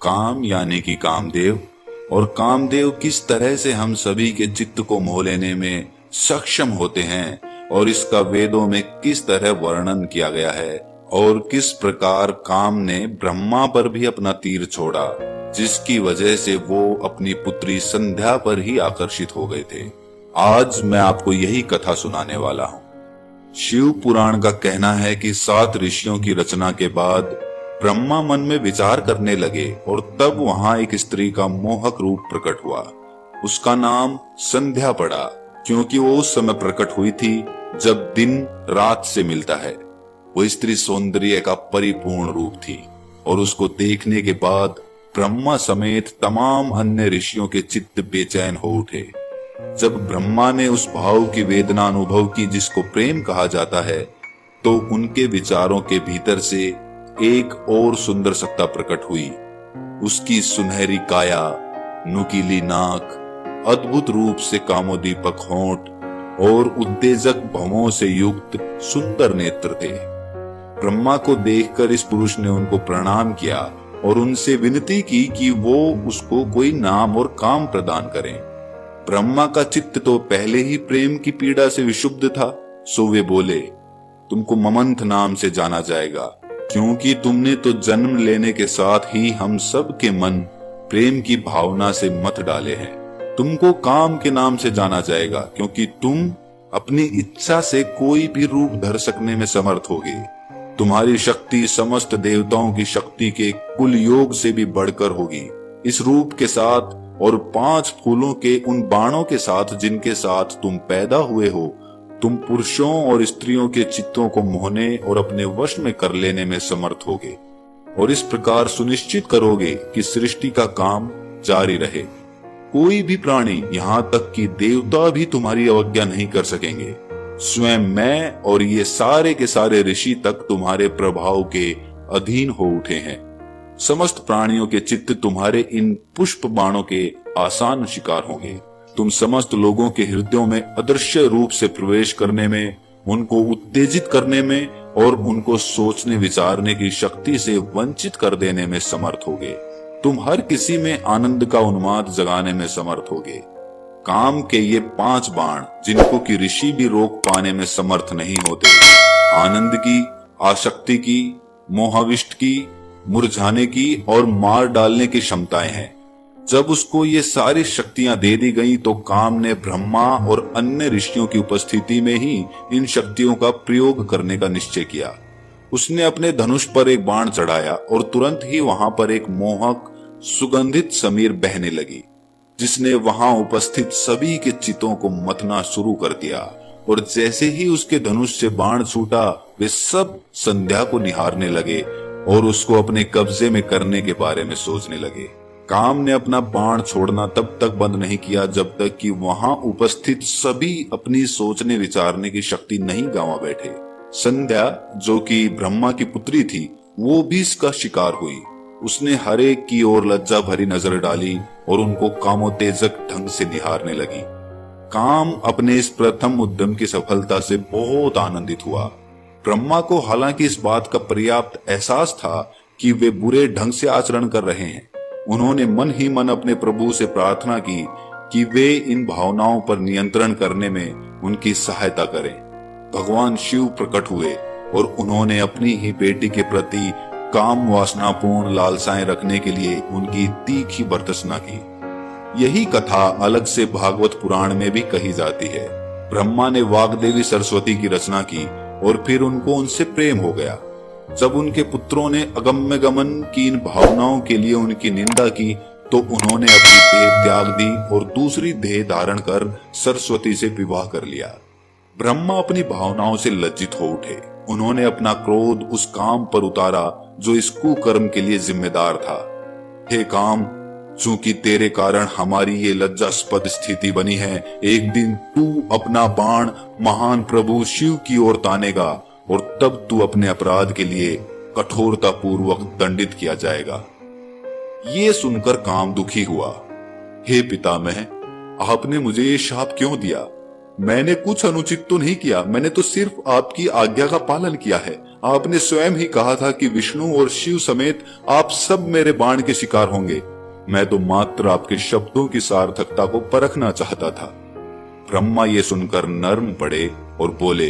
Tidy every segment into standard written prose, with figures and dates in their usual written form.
काम यानी कि कामदेव, और कामदेव किस तरह से हम सभी के चित्त को मोह लेने में सक्षम होते हैं और इसका वेदों में किस तरह वर्णन किया गया है और किस प्रकार काम ने ब्रह्मा पर भी अपना तीर छोड़ा, जिसकी वजह से वो अपनी पुत्री संध्या पर ही आकर्षित हो गए थे। आज मैं आपको यही कथा सुनाने वाला हूँ। शिव पुराण का कहना है कि 7 ऋषियों की रचना के बाद ब्रह्मा मन में विचार करने लगे और तब वहां एक स्त्री का मोहक रूप प्रकट हुआ। उसका नाम संध्या पड़ा, क्योंकि वो उस समय प्रकट हुई थी जब दिन रात से मिलता है। वो स्त्री सौंदर्य का परिपूर्ण रूप थी और उसको देखने के बाद ब्रह्मा समेत तमाम अन्य ऋषियों के चित्त बेचैन हो उठे। जब ब्रह्मा ने उस भाव की वेदना अनुभव की जिसको प्रेम कहा जाता है, तो उनके विचारों के भीतर से एक और सुंदर सत्ता प्रकट हुई। उसकी सुनहरी काया, नुकीली नाक, अद्भुत रूप से कामोदीपक होंठ और उत्तेजक भवों से युक्त सुंदर नेत्र थे। ब्रह्मा को देखकर इस पुरुष ने उनको प्रणाम किया और उनसे विनती की कि वो उसको कोई नाम और काम प्रदान करें। ब्रह्मा का चित्त तो पहले ही प्रेम की पीड़ा से विशुद्ध था, सो वे बोले, तुमको ममंथ नाम से जाना जाएगा, क्योंकि तुमने तो जन्म लेने के साथ ही हम सब के मन प्रेम की भावना से मत डाले हैं। तुमको काम के नाम से जाना जाएगा, क्योंकि तुम अपनी इच्छा से कोई भी रूप धर सकने में समर्थ होगे। तुम्हारी शक्ति समस्त देवताओं की शक्ति के कुल योग से भी बढ़कर होगी। इस रूप के साथ और 5 फूलों के उन बाणों के साथ जिनके साथ तुम पैदा हुए हो, तुम पुरुषों और स्त्रियों के चित्तों को मोहने और अपने वश में कर लेने में समर्थ होगे और इस प्रकार सुनिश्चित करोगे कि सृष्टि का काम जारी रहे। कोई भी प्राणी, यहाँ तक कि देवता भी तुम्हारी अवज्ञा नहीं कर सकेंगे। स्वयं मैं और ये सारे के सारे ऋषि तक तुम्हारे प्रभाव के अधीन हो उठे हैं। समस्त प्राणियों के चित्त तुम्हारे इन पुष्प बाणों के आसान शिकार होंगे। तुम समस्त लोगों के हृदयों में अदृश्य रूप से प्रवेश करने में, उनको उत्तेजित करने में और उनको सोचने विचारने की शक्ति से वंचित कर देने में समर्थ होगे। तुम हर किसी में आनंद का उन्माद जगाने में समर्थ होगे। काम के ये 5 बाण, जिनको कि ऋषि भी रोक पाने में समर्थ नहीं होते, आनंद की, आसक्ति की, मोहाविष्ट की, मुरझाने की और मार डालने की क्षमताएं हैं। जब उसको ये सारी शक्तियां दे दी गई तो काम ने ब्रह्मा और अन्य ऋषियों की उपस्थिति में ही इन शक्तियों का प्रयोग करने का निश्चय किया। उसने अपने धनुष पर एक बाण चढ़ाया और तुरंत ही वहां पर एक मोहक सुगंधित समीर बहने लगी, जिसने वहां उपस्थित सभी के चित्तों को मथना शुरू कर दिया। और जैसे ही उसके धनुष से बाण छूटा, वे सब संध्या को निहारने लगे और उसको अपने कब्जे में करने के बारे में सोचने लगे। काम ने अपना बाण छोड़ना तब तक बंद नहीं किया जब तक कि वहां उपस्थित सभी अपनी सोचने विचारने की शक्ति नहीं गंवा बैठे। संध्या, जो कि ब्रह्मा की पुत्री थी, वो भी इसका शिकार हुई। उसने हर एक की ओर लज्जा भरी नजर डाली और उनको कामोत्तेजक ढंग से निहारने लगी। काम अपने इस प्रथम उद्यम की सफलता से बहुत आनंदित हुआ। ब्रह्मा को हालांकि इस बात का पर्याप्त एहसास था कि वे बुरे ढंग से आचरण कर रहे हैं। उन्होंने मन ही मन अपने प्रभु से प्रार्थना की कि वे इन भावनाओं पर नियंत्रण करने में उनकी सहायता करें। भगवान शिव प्रकट हुए और उन्होंने अपनी ही बेटी के प्रति काम वासनापूर्ण लालसाएं रखने के लिए उनकी तीखी भर्त्सना की। यही कथा अलग से भागवत पुराण में भी कही जाती है। ब्रह्मा ने वाग्देवी सरस्वती की रचना की और फिर उनको उनसे प्रेम हो गया। जब उनके पुत्रों ने अगम्य गमन की इन भावनाओं के लिए उनकी निंदा की, तो उन्होंने अपनी देह त्याग दी और दूसरी देह धारण कर सरस्वती से विवाह कर लिया। ब्रह्मा अपनी भावनाओं से लज्जित हो उठे। उन्होंने अपना क्रोध उस काम पर उतारा जो इस कुकर्म के लिए जिम्मेदार था। हे काम, चूंकि तेरे कारण हमारी ये लज्जास्पद स्थिति बनी है, एक दिन तू अपना बाण महान प्रभु शिव की ओर तानेगा और तब तू अपने अपराध के लिए कठोरता पूर्वक दंडित किया जाएगा। ये सुनकर काम दुखी हुआ। हे पितामह, आपने मुझे ये शाप क्यों दिया? मैंने कुछ अनुचित तो नहीं किया, मैंने तो सिर्फ आपकी आज्ञा का पालन किया है। आपने स्वयं ही कहा था कि विष्णु और शिव समेत आप सब मेरे बाण के शिकार होंगे। मैं तो मात्र आपके शब्दों की सार्थकता को परखना चाहता था। ब्रह्मा ये सुनकर नर्म पड़े और बोले,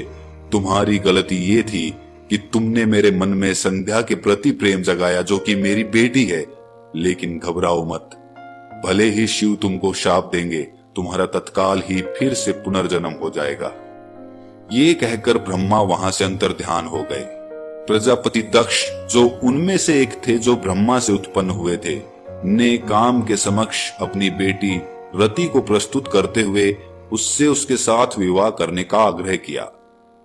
तुम्हारी गलती ये थी कि तुमने मेरे मन में संध्या के प्रति प्रेम जगाया, जो कि मेरी बेटी है। लेकिन घबराओ मत, भले ही शिव तुमको शाप देंगे, तुम्हारा तत्काल ही फिर से पुनर्जन्म हो जाएगा। ये कहकर ब्रह्मा वहां से अंतर्ध्यान हो गए। प्रजापति दक्ष, जो उनमें से एक थे जो ब्रह्मा से उत्पन्न हुए थे, ने काम के समक्ष अपनी बेटी रति को प्रस्तुत करते हुए उससे उसके साथ विवाह करने का आग्रह किया।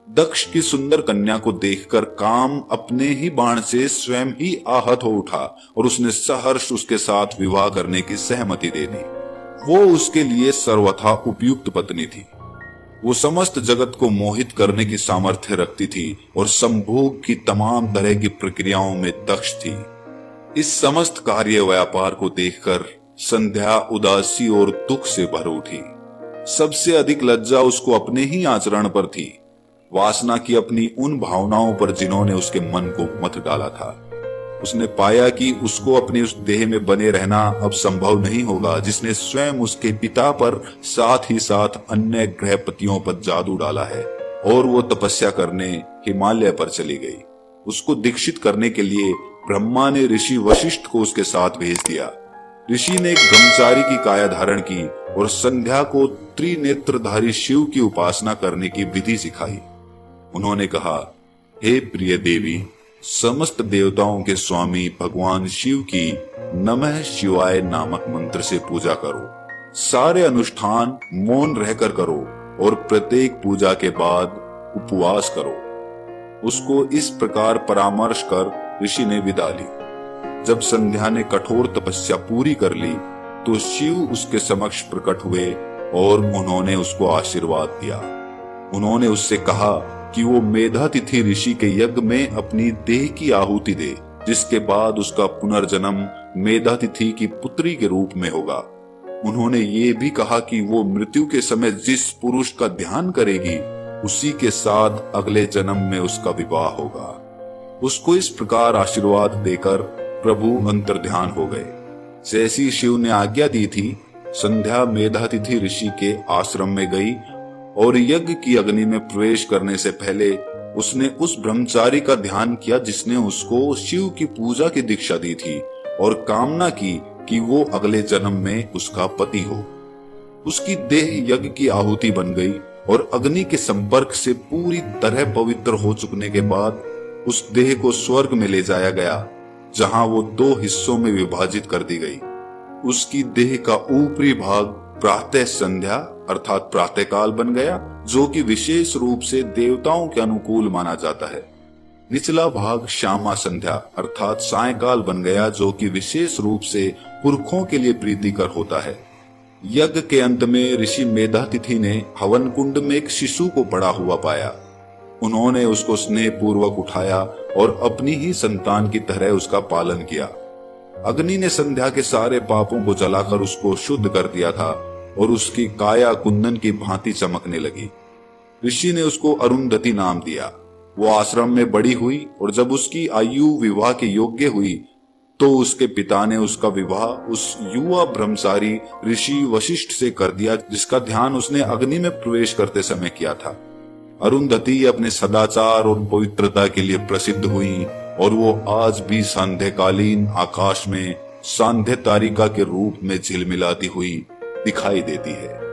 दक्ष की सुंदर कन्या को देखकर काम अपने ही बाण से स्वयं ही आहत हो उठा और उसने सहर्ष उसके साथ विवाह करने की सहमति दे दी। वो उसके लिए सर्वथा उपयुक्त पत्नी थी। वो समस्त जगत को मोहित करने की सामर्थ्य रखती थी और संभोग की तमाम तरह की प्रक्रियाओं में दक्ष थी। इस समस्त कार्य व्यापार को देखकर संध्या उदासी और दुख से भर उठी। सबसे अधिक लज्जा उसको अपने ही आचरण पर थी, वासना की अपनी उन भावनाओं पर जिन्होंने उसके मन को मत डाला था। उसने पाया कि उसको अपने उस देह में बने रहना अब संभव नहीं होगा जिसने स्वयं उसके पिता पर साथ ही साथ अन्य ग्रहपतियों पर जादू डाला है, और वो तपस्या करने हिमालय पर चली गई। उसको दीक्षित करने के लिए ब्रह्मा ने ऋषि वशिष्ठ को उसके साथ भेज दिया। ऋषि ने एक ब्रह्मचारी की काया धारण की और संध्या को त्रिनेत्रधारी शिव की उपासना करने की विधि सिखाई। उन्होंने कहा, हे प्रिय देवी, समस्त देवताओं के स्वामी भगवान शिव की नमः शिवाय नामक मंत्र से पूजा करो। सारे अनुष्ठान मौन रहकर करो और प्रत्येक पूजा के बाद उपवास करो। उसको इस प्रकार परामर्श कर ऋषि ने विदा ली। जब संध्या ने कठोर तपस्या पूरी कर ली तो शिव उसके समक्ष प्रकट हुए और उन्होंने उसको आशीर्वाद दिया। उन्होंने उससे कहा कि वो मेधातिथि ऋषि के यज्ञ में अपनी देह की आहुति दे, जिसके बाद उसका पुनर्जन्म मेधातिथि की पुत्री के रूप में होगा। उन्होंने ये भी कहा कि वो मृत्यु के समय जिस पुरुष का ध्यान करेगी उसी के साथ अगले जन्म में उसका विवाह होगा। उसको इस प्रकार आशीर्वाद देकर प्रभु अंतर्ध्यान हो गए। जैसी शिव ने आज्ञा दी थी, संध्या मेधातिथि ऋषि के आश्रम में गई और यज्ञ की अग्नि में प्रवेश करने से पहले उसने उस ब्रह्मचारी का ध्यान किया जिसने उसको शिव की पूजा की दीक्षा दी थी और कामना की कि वो अगले जन्म में उसका पति हो। उसकी देह यज्ञ की आहुति बन गई और अग्नि के संपर्क से पूरी तरह पवित्र हो चुकने के बाद उस देह को स्वर्ग में ले जाया गया, जहां वो 2 हिस्सों में विभाजित कर दी गई। उसकी देह का ऊपरी भाग प्रातः संध्या अर्थात प्रातःकाल बन गया, जो कि विशेष रूप से देवताओं के अनुकूल माना जाता है। निचला भाग श्यामा संध्या अर्थात सायंकाल बन गया, जो कि विशेष रूप से पुरखों के लिए प्रीतिकर होता है। यज्ञ के अंत में ऋषि मेधातिथि ने हवन कुंड में एक शिशु को पड़ा हुआ पाया। उन्होंने उसको स्नेह पूर्वक उठाया और अपनी ही संतान की तरह उसका पालन किया। अग्नि ने संध्या के सारे पापों को जलाकर उसको शुद्ध कर दिया था और उसकी काया कुंदन की भांति चमकने लगी। ऋषि ने उसको अरुंधति नाम दिया। वो आश्रम में बड़ी हुई और जब उसकी आयु विवाह के योग्य हुई तो उसके पिता ने उसका विवाह उस युवा ब्रह्मचारी ऋषि वशिष्ठ से कर दिया, जिसका ध्यान उसने अग्नि में प्रवेश करते समय किया था। अरुंधति अपने सदाचार और पवित्रता के लिए प्रसिद्ध हुई और वो आज भी सांध्यकालीन आकाश में सांध्य तारिका के रूप में झिलमिलाती हुई दिखाई देती है।